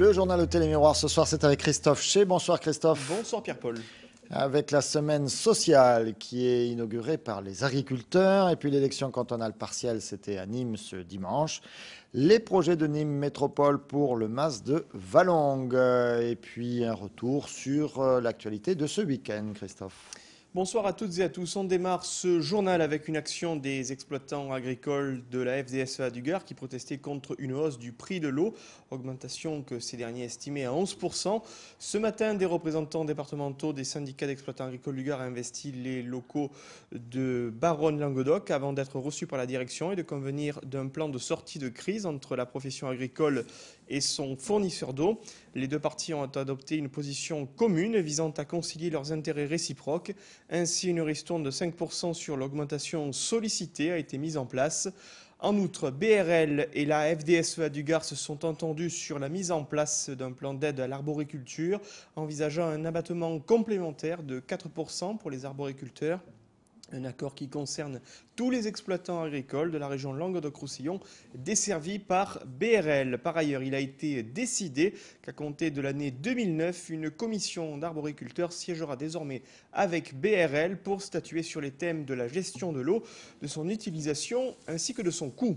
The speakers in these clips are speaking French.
Le journal au Télémiroir ce soir, c'est avec Christophe Chez. Bonsoir Christophe. Bonsoir Pierre-Paul. Avec la semaine sociale qui est inaugurée par les agriculteurs et puis l'élection cantonale partielle, c'était à Nîmes ce dimanche. Les projets de Nîmes Métropole pour le Mas de Valongue et puis un retour sur l'actualité de ce week-end, Christophe. Bonsoir à toutes et à tous. On démarre ce journal avec une action des exploitants agricoles de la FDSEA du Gard qui protestaient contre une hausse du prix de l'eau, augmentation que ces derniers estimaient à 11%. Ce matin, des représentants départementaux des syndicats d'exploitants agricoles du Gard ont investi les locaux de Baronne-Languedoc avant d'être reçus par la direction et de convenir d'un plan de sortie de crise entre la profession agricole et son fournisseur d'eau. Les deux parties ont adopté une position commune visant à concilier leurs intérêts réciproques. Ainsi, une ristourne de 5% sur l'augmentation sollicitée a été mise en place. En outre, BRL et la FDSEA du Gard se sont entendus sur la mise en place d'un plan d'aide à l'arboriculture, envisageant un abattement complémentaire de 4% pour les arboriculteurs. Un accord qui concerne tous les exploitants agricoles de la région Languedoc-Roussillon desservis par BRL. Par ailleurs, il a été décidé qu'à compter de l'année 2009, une commission d'arboriculteurs siégera désormais avec BRL pour statuer sur les thèmes de la gestion de l'eau, de son utilisation ainsi que de son coût.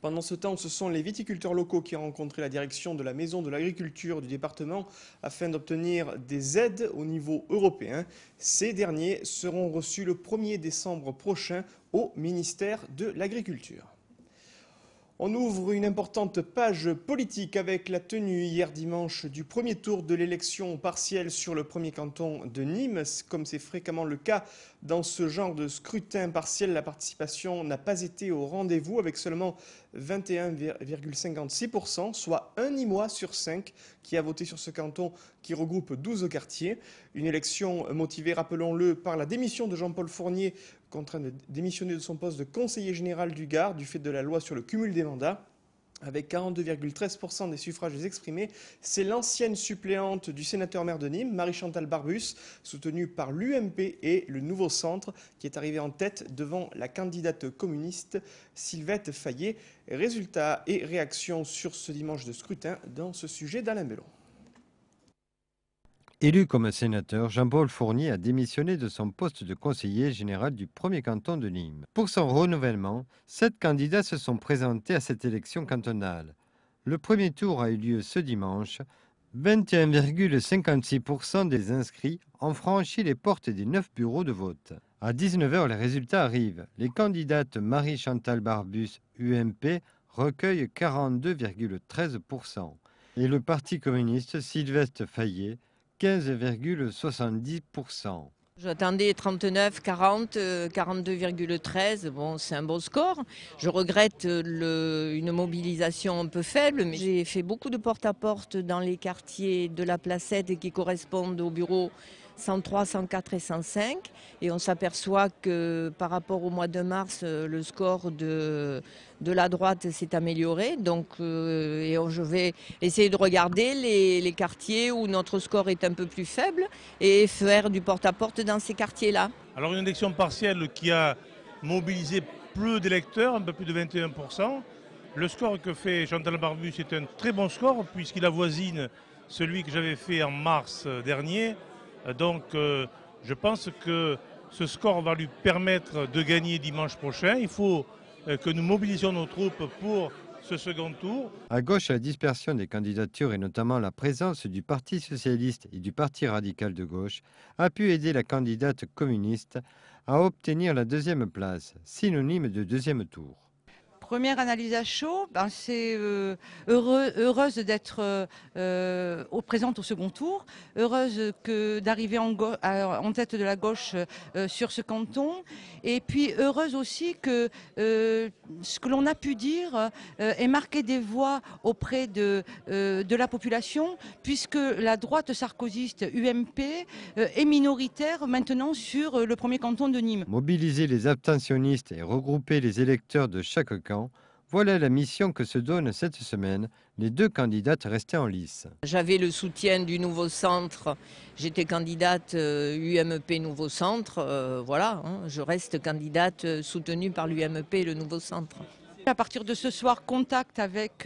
Pendant ce temps, ce sont les viticulteurs locaux qui ont rencontré la direction de la Maison de l'Agriculture du département afin d'obtenir des aides au niveau européen. Ces derniers seront reçus le 1er décembre prochain au ministère de l'Agriculture. On ouvre une importante page politique avec la tenue hier dimanche du premier tour de l'élection partielle sur le premier canton de Nîmes. Comme c'est fréquemment le cas dans ce genre de scrutin partiel, la participation n'a pas été au rendez-vous avec seulement 21,56%, soit un Nîmois sur 5 qui a voté sur ce canton qui regroupe 12 quartiers. Une élection motivée, rappelons-le, par la démission de Jean-Paul Fournier, contraint de démissionner de son poste de conseiller général du Gard du fait de la loi sur le cumul des mandats. Avec 42,13% des suffrages exprimés, c'est l'ancienne suppléante du sénateur-maire de Nîmes, Marie-Chantal Barbus, soutenue par l'UMP et le Nouveau Centre, qui est arrivée en tête devant la candidate communiste Sylvette Fayet. Résultats et réactions sur ce dimanche de scrutin dans ce sujet d'Alain Bellon. Élu comme sénateur, Jean-Paul Fournier a démissionné de son poste de conseiller général du premier canton de Nîmes. Pour son renouvellement, 7 candidats se sont présentés à cette élection cantonale. Le premier tour a eu lieu ce dimanche. 21,56% des inscrits ont franchi les portes des 9 bureaux de vote. À 19h, les résultats arrivent. Les candidates Marie-Chantal Barbus, UMP, recueillent 42,13%. Et le Parti communiste Sylvette Fayet, 15,70%. J'attendais 39, 40, 42,13. Bon, c'est un beau score. Je regrette une mobilisation un peu faible, mais j'ai fait beaucoup de porte-à-porte dans les quartiers de la Placette qui correspondent au bureau 103, 104 et 105. Et on s'aperçoit que par rapport au mois de mars, le score de la droite s'est amélioré. Donc, je vais essayer de regarder les quartiers où notre score est un peu plus faible et faire du porte-à-porte dans ces quartiers-là. Alors une élection partielle qui a mobilisé peu d'électeurs, un peu plus de 21%. Le score que fait Chantal Barbus est un très bon score puisqu'il avoisine celui que j'avais fait en mars dernier. Donc je pense que ce score va lui permettre de gagner dimanche prochain. Il faut que nous mobilisions nos troupes pour ce second tour. À gauche, la dispersion des candidatures et notamment la présence du Parti socialiste et du Parti radical de gauche a pu aider la candidate communiste à obtenir la deuxième place, synonyme de deuxième tour. Première analyse à chaud, c'est heureuse d'être présente au second tour, heureuse d'arriver en tête de la gauche sur ce canton, et puis heureuse aussi que ce que l'on a pu dire ait marqué des voix auprès de la population, puisque la droite sarkozyste UMP est minoritaire maintenant sur le premier canton de Nîmes. Mobiliser les abstentionnistes et regrouper les électeurs de chaque camp, voilà la mission que se donnent cette semaine les deux candidates restées en lice. J'avais le soutien du Nouveau Centre, j'étais candidate UMP Nouveau Centre, je reste candidate soutenue par l'UMP et le Nouveau Centre. À partir de ce soir, contact avec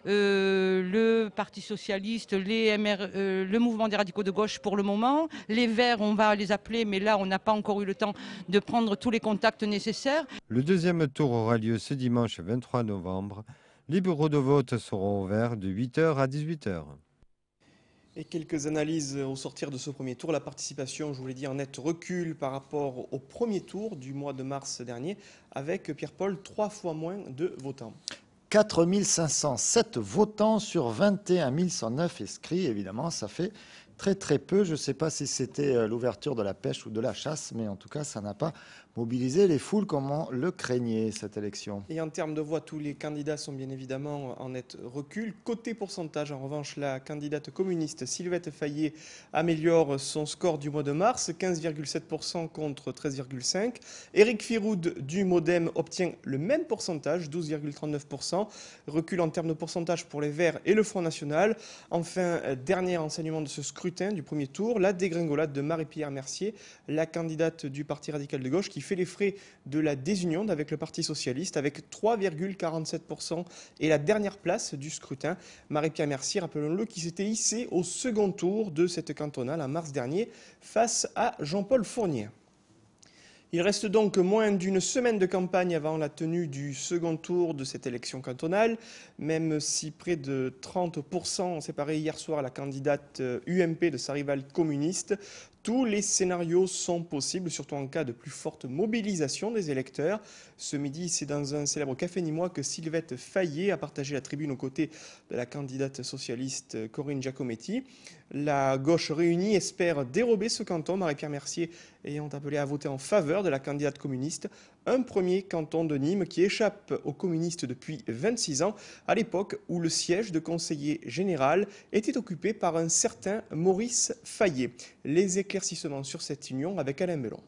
le Parti socialiste, le mouvement des radicaux de gauche pour le moment. Les Verts, on va les appeler, mais là, on n'a pas encore eu le temps de prendre tous les contacts nécessaires. Le deuxième tour aura lieu ce dimanche 23 novembre. Les bureaux de vote seront ouverts de 8h à 18h. Et quelques analyses au sortir de ce premier tour. La participation, je vous l'ai dit, en net recul par rapport au premier tour du mois de mars dernier, avec Pierre-Paul 3 fois moins de votants. 4 507 votants sur 21 109 inscrits. Évidemment, ça fait très peu. Je ne sais pas si c'était l'ouverture de la pêche ou de la chasse, mais en tout cas, ça n'a pas mobilisé les foules comme on le craignait, cette élection. Et en termes de voix, tous les candidats sont bien évidemment en net recul. Côté pourcentage, en revanche, la candidate communiste Sylvette Fayet améliore son score du mois de mars, 15,7% contre 13,5%. Éric Firoud du Modem obtient le même pourcentage, 12,39%. Recul en termes de pourcentage pour les Verts et le Front National. Enfin, dernier enseignement de ce scrutin du premier tour, la dégringolade de Marie-Pierre Mercier, la candidate du Parti radical de gauche qui fait les frais de la désunion avec le Parti socialiste avec 3,47% et la dernière place du scrutin. Marie-Pierre Mercier, rappelons-le, qui s'était hissée au second tour de cette cantonale en mars dernier face à Jean-Paul Fournier. Il reste donc moins d'une semaine de campagne avant la tenue du second tour de cette élection cantonale, même si près de 30% ont séparé hier soir la candidate UMP de sa rivale communiste. Tous les scénarios sont possibles, surtout en cas de plus forte mobilisation des électeurs. Ce midi, c'est dans un célèbre café nîmois que Sylvette Fayet a partagé la tribune aux côtés de la candidate socialiste Corinne Giacometti. La gauche réunie espère dérober ce canton, Marie-Pierre Mercier ayant appelé à voter en faveur de la candidate communiste, un premier canton de Nîmes qui échappe aux communistes depuis 26 ans, à l'époque où le siège de conseiller général était occupé par un certain Maurice Fayet. Les éclaircissements sur cette union avec Alain Belon.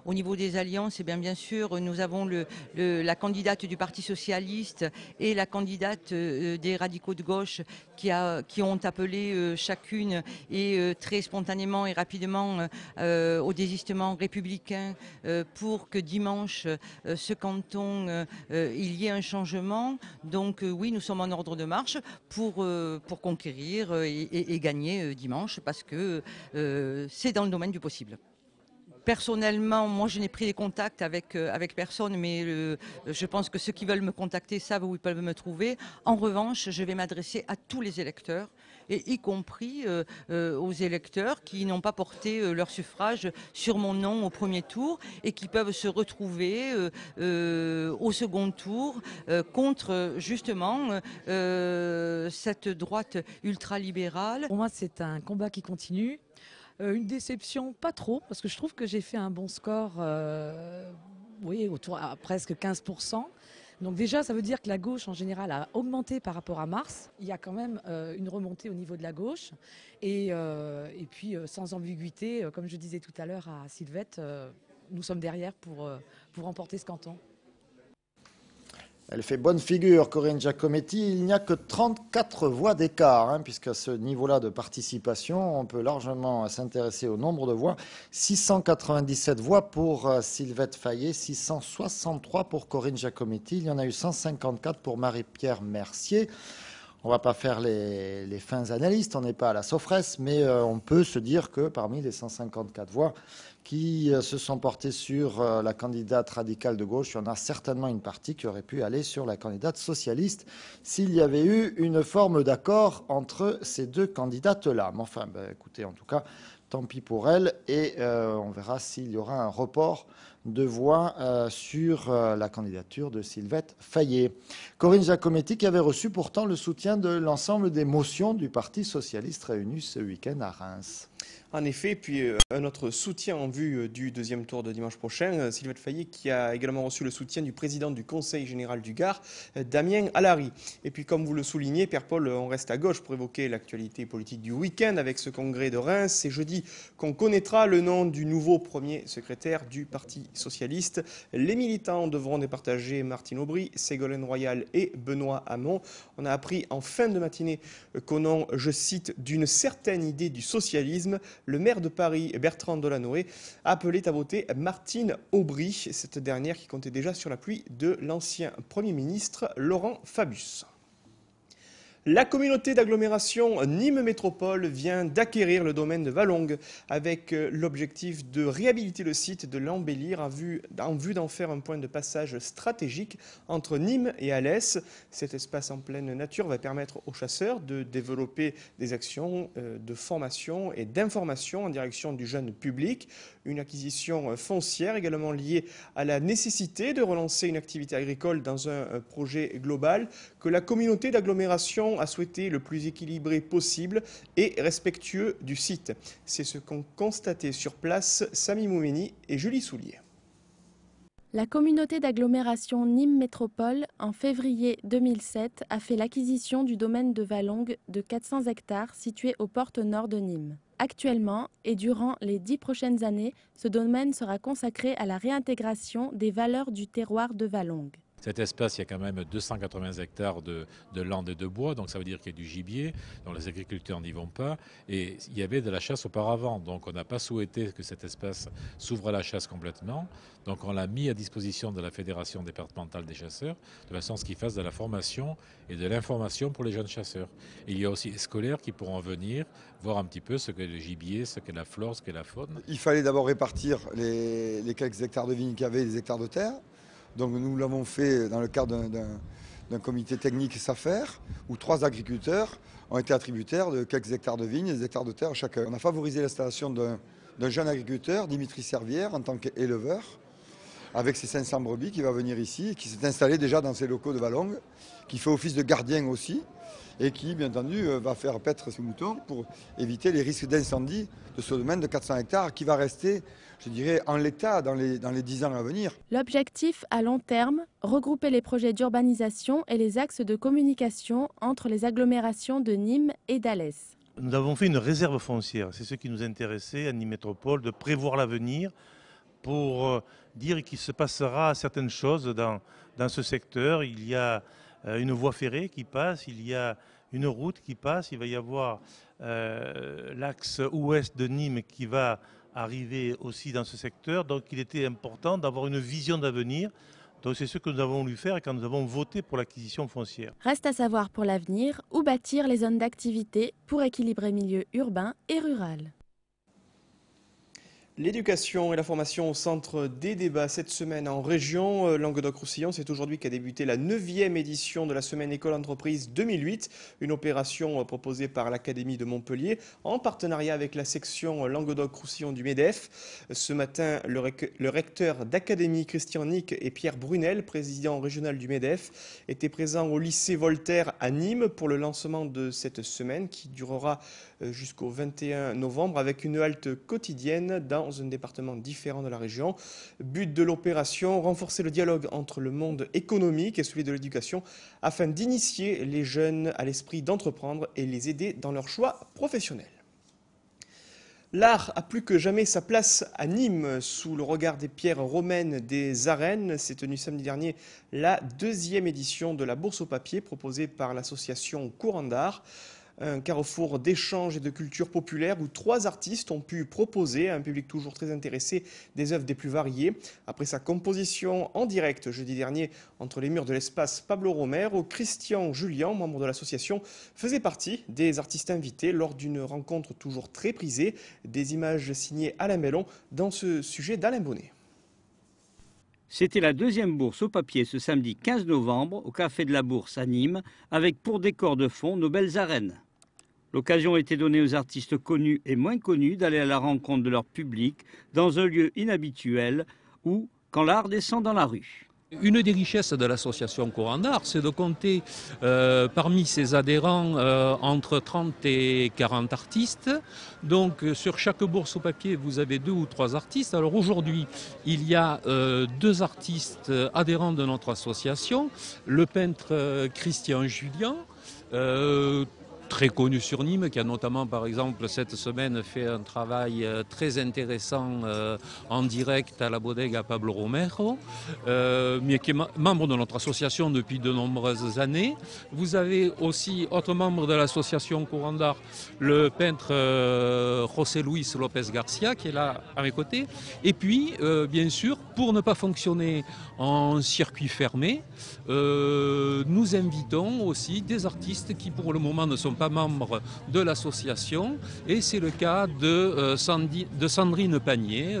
Au niveau des alliances, eh bien sûr, nous avons la candidate du Parti socialiste et la candidate des radicaux de gauche qui ont appelé chacune et très spontanément et rapidement au désistement républicain pour que dimanche, ce canton, il y ait un changement. Donc oui, nous sommes en ordre de marche pour conquérir et gagner dimanche parce que c'est dans le domaine du possible. Personnellement, moi je n'ai pris des contacts avec personne, mais je pense que ceux qui veulent me contacter savent où ils peuvent me trouver. En revanche, je vais m'adresser à tous les électeurs, et y compris aux électeurs qui n'ont pas porté leur suffrage sur mon nom au premier tour et qui peuvent se retrouver au second tour contre justement cette droite ultralibérale. Pour moi, c'est un combat qui continue. Une déception, pas trop, parce que je trouve que j'ai fait un bon score, oui, autour à presque 15%. Donc déjà, ça veut dire que la gauche, en général, a augmenté par rapport à mars. Il y a quand même une remontée au niveau de la gauche. Et puis, sans ambiguïté, comme je disais tout à l'heure à Sylvette, nous sommes derrière pour remporter ce canton. Elle fait bonne figure, Corinne Giacometti. Il n'y a que 34 voix d'écart, puisqu'à ce niveau-là de participation, on peut largement s'intéresser au nombre de voix. 697 voix pour Sylvette Fayet, 663 pour Corinne Giacometti. Il y en a eu 154 pour Marie-Pierre Mercier. On ne va pas faire les fins analystes, on n'est pas à la Sofres, mais on peut se dire que parmi les 154 voix qui se sont portées sur la candidate radicale de gauche, il y en a certainement une partie qui aurait pu aller sur la candidate socialiste s'il y avait eu une forme d'accord entre ces deux candidates-là. Mais enfin, écoutez, en tout cas, tant pis pour elle, et on verra s'il y aura un report de voix sur la candidature de Sylvette Fayet. Corinne Giacometti qui avait reçu pourtant le soutien de l'ensemble des motions du Parti socialiste réunies ce week-end à Reims. En effet, puis un autre soutien en vue du deuxième tour de dimanche prochain, Sylvette Fayet qui a également reçu le soutien du président du Conseil général du Gard, Damien Allary. Et puis comme vous le soulignez, Pierre-Paul, on reste à gauche pour évoquer l'actualité politique du week-end avec ce congrès de Reims. C'est jeudi qu'on connaîtra le nom du nouveau premier secrétaire du Parti socialiste. Les militants devront départager Martine Aubry, Ségolène Royal et Benoît Hamon. On a appris en fin de matinée qu'au nom, je cite, d'une certaine idée du socialisme, le maire de Paris, Bertrand Delanoë, appelait à voter Martine Aubry, cette dernière qui comptait déjà sur l'appui de l'ancien Premier ministre Laurent Fabius. La communauté d'agglomération Nîmes Métropole vient d'acquérir le domaine de Valongue avec l'objectif de réhabiliter le site, de l'embellir en vue d'en faire un point de passage stratégique entre Nîmes et Alès. Cet espace en pleine nature va permettre aux chasseurs de développer des actions de formation et d'information en direction du jeune public. Une acquisition foncière également liée à la nécessité de relancer une activité agricole dans un projet global que la communauté d'agglomération a souhaité le plus équilibré possible et respectueux du site. C'est ce qu'ont constaté sur place Samy Moumeni et Julie Soulier. La communauté d'agglomération Nîmes Métropole, en février 2007, a fait l'acquisition du domaine de Valongue de 400 hectares situé aux portes nord de Nîmes. Actuellement, et durant les 10 prochaines années, ce domaine sera consacré à la réintégration des valeurs du terroir de Valongue. Cet espace, il y a quand même 280 hectares de landes et de bois, donc ça veut dire qu'il y a du gibier, donc les agriculteurs n'y vont pas. Et il y avait de la chasse auparavant, donc on n'a pas souhaité que cet espace s'ouvre à la chasse complètement. Donc on l'a mis à disposition de la Fédération départementale des chasseurs, de façon à ce qu'ils fassent de la formation et de l'information pour les jeunes chasseurs. Et il y a aussi les scolaires qui pourront venir voir un petit peu ce qu'est le gibier, ce qu'est la flore, ce qu'est la faune. Il fallait d'abord répartir les quelques hectares de vignes qu'il y avait, les hectares de terre. Donc nous l'avons fait dans le cadre d'un comité technique SAFER, où 3 agriculteurs ont été attributaires de quelques hectares de vignes et des hectares de terre chacun. On a favorisé l'installation d'un jeune agriculteur, Dimitri Servière, en tant qu'éleveur, avec ses 500 brebis qui va venir ici, et qui s'est installé déjà dans ses locaux de Valongue, qui fait office de gardien aussi, et qui, bien entendu, va faire paître ses moutons pour éviter les risques d'incendie de ce domaine de 400 hectares qui va rester, je dirais, en l'état dans les 10 ans à venir. L'objectif à long terme, regrouper les projets d'urbanisation et les axes de communication entre les agglomérations de Nîmes et d'Alès. Nous avons fait une réserve foncière, c'est ce qui nous intéressait à Nîmes Métropole, de prévoir l'avenir pour dire qu'il se passera certaines choses dans ce secteur. Il y a une voie ferrée qui passe, il y a une route qui passe, il va y avoir l'axe ouest de Nîmes qui va arriver aussi dans ce secteur. Donc il était important d'avoir une vision d'avenir. Donc c'est ce que nous avons voulu faire quand nous avons voté pour l'acquisition foncière. Reste à savoir pour l'avenir où bâtir les zones d'activité pour équilibrer milieu urbain et rural. L'éducation et la formation au centre des débats cette semaine en région Languedoc-Roussillon. C'est aujourd'hui qu'a débuté la 9e édition de la Semaine École-Entreprise 2008, une opération proposée par l'Académie de Montpellier en partenariat avec la section Languedoc-Roussillon du MEDEF. Ce matin, le recteur d'Académie, Christian Nick, et Pierre Brunel, président régional du MEDEF, étaient présents au lycée Voltaire à Nîmes pour le lancement de cette semaine qui durera jusqu'au 21 novembre avec une halte quotidienne dans un département différent de la région. But de l'opération, renforcer le dialogue entre le monde économique et celui de l'éducation afin d'initier les jeunes à l'esprit d'entreprendre et les aider dans leur choix professionnel. L'art a plus que jamais sa place à Nîmes, sous le regard des pierres romaines des arènes. S'est tenue samedi dernier la 2e édition de la bourse au papier proposée par l'association Courant d'Art. Un carrefour d'échanges et de culture populaire où 3 artistes ont pu proposer à un public toujours très intéressé des œuvres des plus variées. Après sa composition en direct jeudi dernier entre les murs de l'espace Pablo Romero, Christian Julien, membre de l'association, faisait partie des artistes invités lors d'une rencontre toujours très prisée. Des images signées Alain Bellon dans ce sujet d'Alain Bonnet. C'était la 2e bourse au papier ce samedi 15 novembre au Café de la Bourse à Nîmes, avec pour décor de fond nos belles arènes. L'occasion était donnée aux artistes connus et moins connus d'aller à la rencontre de leur public dans un lieu inhabituel où, quand l'art descend dans la rue. Une des richesses de l'association Courant d'Art, c'est de compter parmi ses adhérents entre 30 et 40 artistes. Donc sur chaque bourse au papier, vous avez 2 ou 3 artistes. Alors aujourd'hui, il y a 2 artistes adhérents de notre association, le peintre Christian Julien, très connu sur Nîmes, qui a notamment, par exemple, cette semaine fait un travail très intéressant en direct à la bodega Pablo Romero, mais qui est membre de notre association depuis de nombreuses années. Vous avez aussi, autre membre de l'association Courant d'Art, le peintre José Luis López Garcia, qui est là à mes côtés. Et puis, bien sûr, pour ne pas fonctionner en circuit fermé, nous invitons aussi des artistes qui, pour le moment, ne sont pas membres de l'association. Et c'est le cas de Sandrine Panier,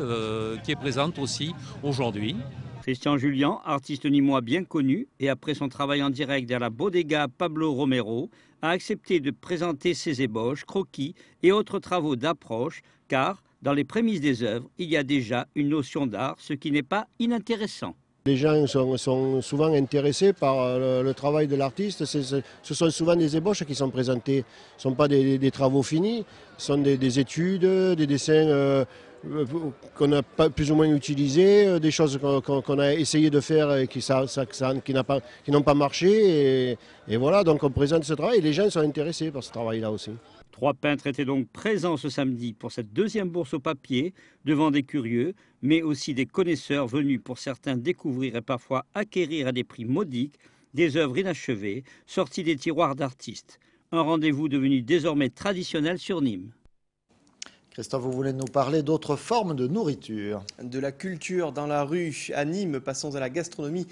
qui est présente aussi aujourd'hui. Christian Julien, artiste nîmois bien connu, et après son travail en direct à la bodega Pablo Romero, a accepté de présenter ses ébauches, croquis et autres travaux d'approche, car dans les prémices des œuvres, il y a déjà une notion d'art, ce qui n'est pas inintéressant. Les gens sont souvent intéressés par le travail de l'artiste. Ce sont souvent des ébauches qui sont présentées. Ce ne sont pas des travaux finis, ce sont des études, des dessins qu'on a plus ou moins utilisés, des choses qu'on a essayé de faire et qui n'ont pas marché. Et voilà, donc on présente ce travail et les gens sont intéressés par ce travail-là aussi. 3 peintres étaient donc présents ce samedi pour cette deuxième bourse au papier, devant des curieux, mais aussi des connaisseurs venus pour certains découvrir et parfois acquérir à des prix modiques des œuvres inachevées, sorties des tiroirs d'artistes. Un rendez-vous devenu désormais traditionnel sur Nîmes. Christophe, vous voulez nous parler d'autres formes de nourriture? De la culture dans la rue à Nîmes, passons à la gastronomie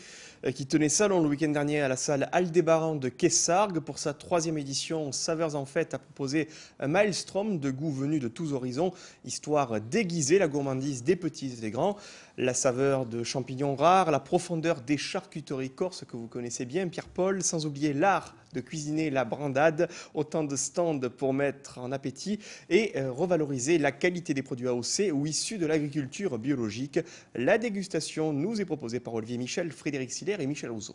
qui tenait salon le week-end dernier à la salle Aldébaran de Kessargues. Pour sa 3e édition, Saveurs en Fête a proposé un maelstrom de goûts venus de tous horizons, histoire d'aiguiser la gourmandise des petits et des grands. La saveur de champignons rares, la profondeur des charcuteries corses que vous connaissez bien, Pierre-Paul, sans oublier l'art de cuisiner la brandade, autant de stands pour mettre en appétit et revaloriser la qualité des produits AOC ou issus de l'agriculture biologique. La dégustation nous est proposée par Olivier Michel, Frédéric Siller et Michel Rousseau.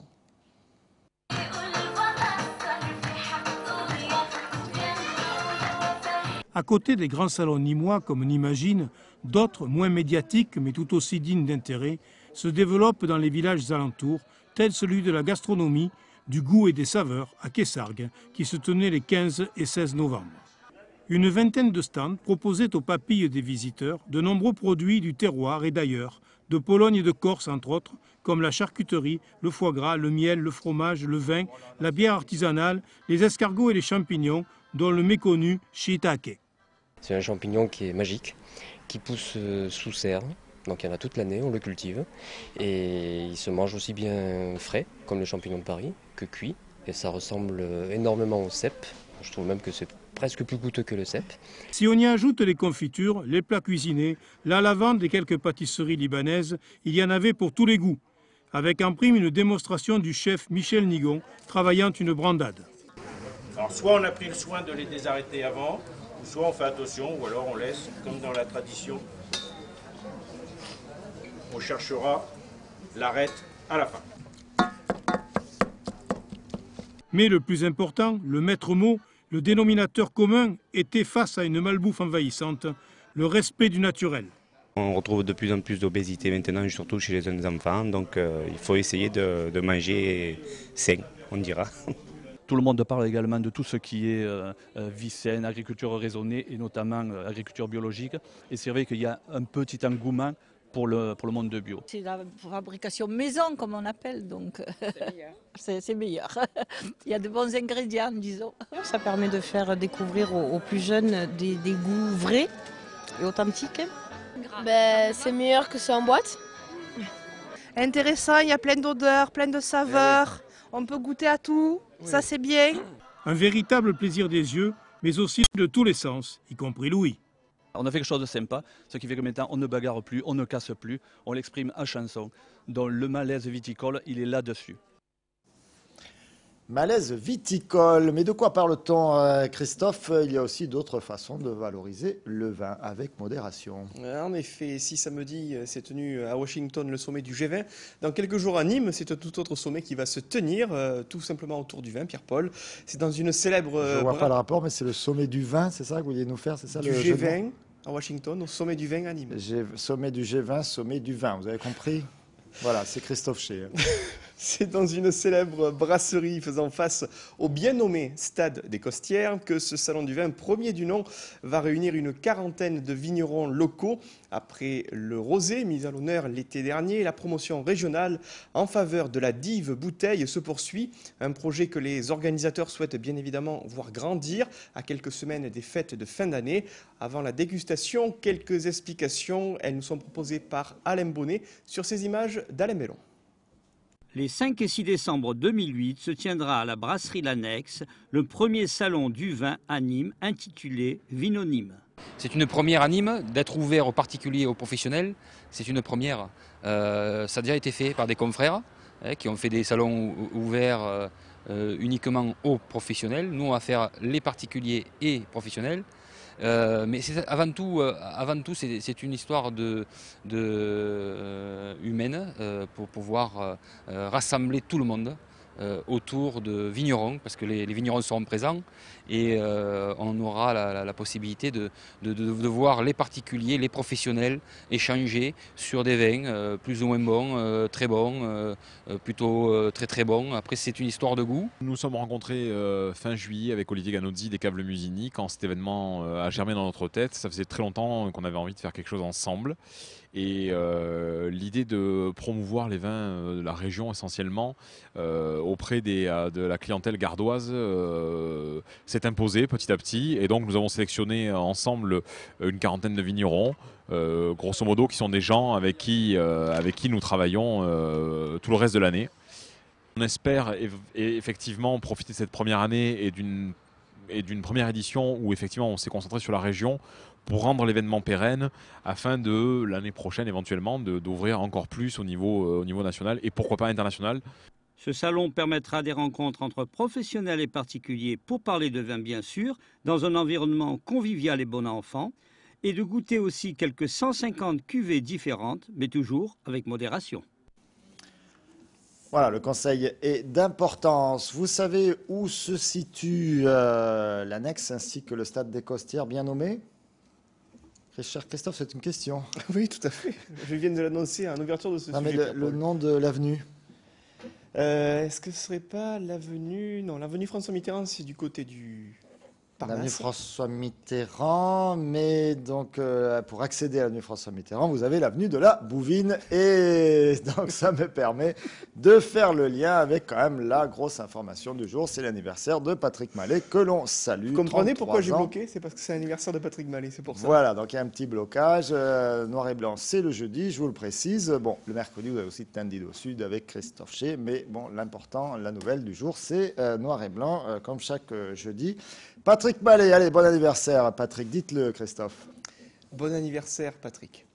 À côté des grands salons nîmois, comme on imagine, d'autres, moins médiatiques mais tout aussi dignes d'intérêt, se développent dans les villages alentours, tel celui de la gastronomie, du goût et des saveurs à Kessargues, qui se tenait les 15 et 16 novembre. Une vingtaine de stands proposaient aux papilles des visiteurs de nombreux produits du terroir et d'ailleurs, de Pologne et de Corse entre autres, comme la charcuterie, le foie gras, le miel, le fromage, le vin, la bière artisanale, les escargots et les champignons, dont le méconnu shiitake. C'est un champignon qui est magique, qui pousse sous serre, donc il y en a toute l'année, on le cultive. Et il se mange aussi bien frais, comme le champignon de Paris, que cuit. Et ça ressemble énormément au cèpe. Je trouve même que c'est presque plus goûteux que le cèpe. Si on y ajoute les confitures, les plats cuisinés, la lavande et quelques pâtisseries libanaises, il y en avait pour tous les goûts. Avec en prime une démonstration du chef Michel Nigon, travaillant une brandade. Alors soit on a pris le soin de les désarrêter avant, ou soit on fait attention, ou alors on laisse, comme dans la tradition, on cherchera l'arête à la fin. Mais le plus important, le maître mot, le dénominateur commun était face à une malbouffe envahissante, le respect du naturel. On retrouve de plus en plus d'obésité maintenant, surtout chez les jeunes enfants, donc il faut essayer de manger sain, on dira. Tout le monde parle également de tout ce qui est vie saine, agriculture raisonnée et notamment agriculture biologique. Et c'est vrai qu'il y a un petit engouement pour le monde de bio. C'est la fabrication maison comme on appelle, donc c'est meilleur. Il y a de bons ingrédients, disons. Ça permet de faire découvrir aux plus jeunes des goûts vrais et authentiques. C'est meilleur que c'est en boîte. Intéressant, il y a plein d'odeurs, plein de saveurs. On peut goûter à tout, ça c'est bien. Un véritable plaisir des yeux, mais aussi de tous les sens, y compris l'ouïe. On a fait quelque chose de sympa, ce qui fait que maintenant on ne bagarre plus, on ne casse plus, on l'exprime en chanson. Donc le malaise viticole, il est là-dessus. Malaise viticole, mais de quoi parle-t-on, Christophe? Il y a aussi d'autres façons de valoriser le vin avec modération. En effet, si samedi s'est tenu à Washington le sommet du G20, dans quelques jours à Nîmes, c'est un tout autre sommet qui va se tenir, tout simplement autour du vin, Pierre-Paul. C'est dans une célèbre... Je ne vois pas le rapport, mais c'est le sommet du vin, c'est ça que vous vouliez nous faire, c'est ça du le G20 à Washington, au sommet du vin à Nîmes. Sommet du G20, sommet du vin, vous avez compris? Voilà, c'est Christophe Ché. C'est dans une célèbre brasserie faisant face au bien nommé Stade des Costières que ce salon du vin, premier du nom, va réunir une quarantaine de vignerons locaux. Après le rosé mis à l'honneur l'été dernier, la promotion régionale en faveur de la Dive bouteille se poursuit. Un projet que les organisateurs souhaitent bien évidemment voir grandir à quelques semaines des fêtes de fin d'année. Avant la dégustation, quelques explications. Elles nous sont proposées par Alain Bonnet sur ces images d'Alain Mellon. Les 5 et 6 décembre 2008 se tiendra à la brasserie L'Annexe le premier salon du vin à Nîmes intitulé Vinonime. C'est une première à Nîmes d'être ouvert aux particuliers et aux professionnels. C'est une première. Ça a déjà été fait par des confrères qui ont fait des salons ouverts uniquement aux professionnels. Nous, on va faire les particuliers et professionnels. Mais avant tout, c'est une histoire humaine pour pouvoir rassembler tout le monde autour de vignerons, parce que les vignerons seront présents et on aura la possibilité de voir les particuliers, les professionnels échanger sur des vins plus ou moins bons, très bons, plutôt très bons. Après, c'est une histoire de goût. Nous nous sommes rencontrés fin juillet avec Olivier Ganozzi des Caves Le Musini quand cet événement a germé dans notre tête. Ça faisait très longtemps qu'on avait envie de faire quelque chose ensemble. Et l'idée de promouvoir les vins de la région essentiellement auprès de la clientèle gardoise s'est imposée petit à petit. Et donc nous avons sélectionné ensemble une quarantaine de vignerons, grosso modo, qui sont des gens avec qui nous travaillons tout le reste de l'année. On espère effectivement profiter de cette première année et d'une première édition où effectivement on s'est concentré sur la région pour rendre l'événement pérenne afin de l'année prochaine éventuellement d'ouvrir encore plus au niveau national et pourquoi pas international. Ce salon permettra des rencontres entre professionnels et particuliers pour parler de vin bien sûr, dans un environnement convivial et bon enfant, et de goûter aussi quelques 150 cuvées différentes, mais toujours avec modération. Voilà, le conseil est d'importance. Vous savez où se situe l'annexe ainsi que le stade des Costières bien nommé ? Cher Christophe, c'est une question. Oui, tout à fait. Je viens de l'annoncer en ouverture de ce sujet. Mais le nom de l'avenue est-ce que ce ne serait pas l'avenue... Non, l'avenue François Mitterrand, c'est du côté du Parnasse. L'avenue François Mitterrand, mais donc pour accéder à l'avenue François Mitterrand, vous avez l'avenue de la Bouvine. Et donc ça me permet de faire le lien avec quand même la grosse information du jour. C'est l'anniversaire de Patrick Mallet que l'on salue. Vous comprenez pourquoi j'ai bloqué? C'est parce que c'est l'anniversaire de Patrick Mallet, c'est pour ça. Voilà, donc il y a un petit blocage. Noir et blanc, c'est le jeudi, je vous le précise. Bon, le mercredi, vous avez aussi Tendid au Sud avec Christophe Ché. Mais bon, l'important, la nouvelle du jour, c'est noir et blanc, comme chaque jeudi. Patrick Mallet, allez, bon anniversaire, Patrick. Dites-le, Christophe. Bon anniversaire, Patrick.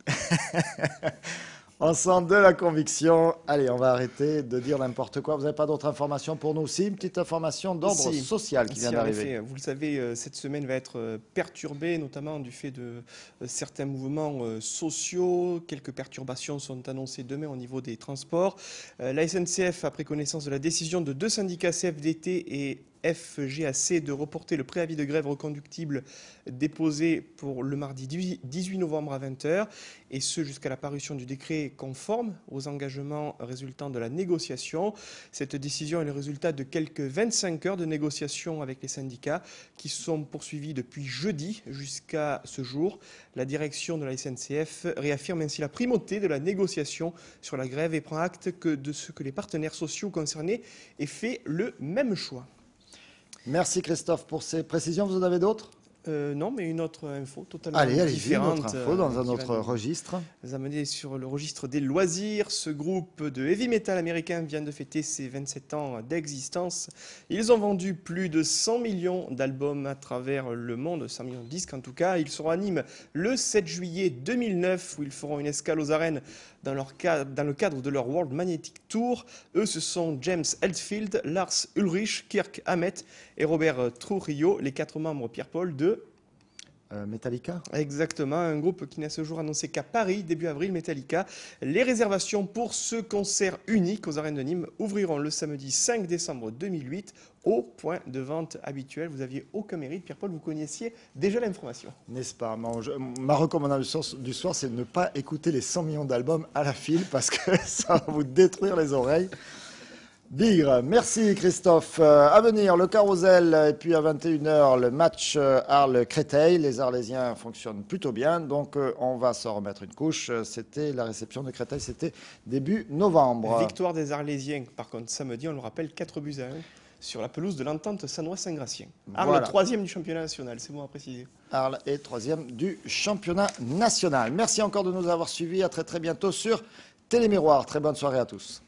On sent de la conviction. Allez, on va arrêter de dire n'importe quoi. Vous n'avez pas d'autres informations pour nous? Si, une petite information d'ordre social qui vient d'arriver. Vous le savez, cette semaine va être perturbée, notamment du fait de certains mouvements sociaux. Quelques perturbations sont annoncées demain au niveau des transports. La SNCF a pris connaissance de la décision de 2 syndicats CFDT et FGAC de reporter le préavis de grève reconductible déposé pour le mardi 18 novembre à 20h, et ce jusqu'à la parution du décret conforme aux engagements résultant de la négociation. Cette décision est le résultat de quelques 25 heures de négociations avec les syndicats qui sont poursuivies depuis jeudi jusqu'à ce jour. La direction de la SNCF réaffirme ainsi la primauté de la négociation sur la grève et prend acte de ce que les partenaires sociaux concernés aient fait le même choix. Merci Christophe pour ces précisions. Vous en avez d'autres? Non, mais une autre info totalement Allez, différente. une autre info dans un autre registre. Nous amener sur le registre des loisirs. Ce groupe de heavy metal américain vient de fêter ses 27 ans d'existence. Ils ont vendu plus de 100 millions d'albums à travers le monde, 100 millions de disques en tout cas. Ils seront à Nîmes le 7 juillet 2009 où ils feront une escale aux arènes dans le cadre de leur World Magnetic Tour. Eux, ce sont James Hetfield, Lars Ulrich, Kirk Hammett et Robert Trujillo, les 4 membres Pierre-Paul de Metallica. Exactement, un groupe qui n'a ce jour annoncé qu'à Paris, début avril, Metallica. Les réservations pour ce concert unique aux arènes de Nîmes ouvriront le samedi 5 décembre 2008 au point de vente habituel. Vous n'aviez aucun mérite, Pierre-Paul, vous connaissiez déjà l'information. N'est-ce pas? Ma recommandation du soir, c'est de ne pas écouter les 100 millions d'albums à la file parce que ça va vous détruire les oreilles. Bigre. Merci Christophe. À venir, le carrousel et puis à 21h, le match Arles-Créteil. Les Arlésiens fonctionnent plutôt bien, donc on va s'en remettre une couche. C'était la réception de Créteil, c'était début novembre. Victoire des Arlésiens, par contre, samedi, on le rappelle, 4-1 sur la pelouse de l'Entente Sannois-Saint-Gratien. Arles, Voilà. 3e du championnat national, c'est bon à préciser. Arles est 3e du championnat national. Merci encore de nous avoir suivis. À très très bientôt sur Télémiroir. Très bonne soirée à tous.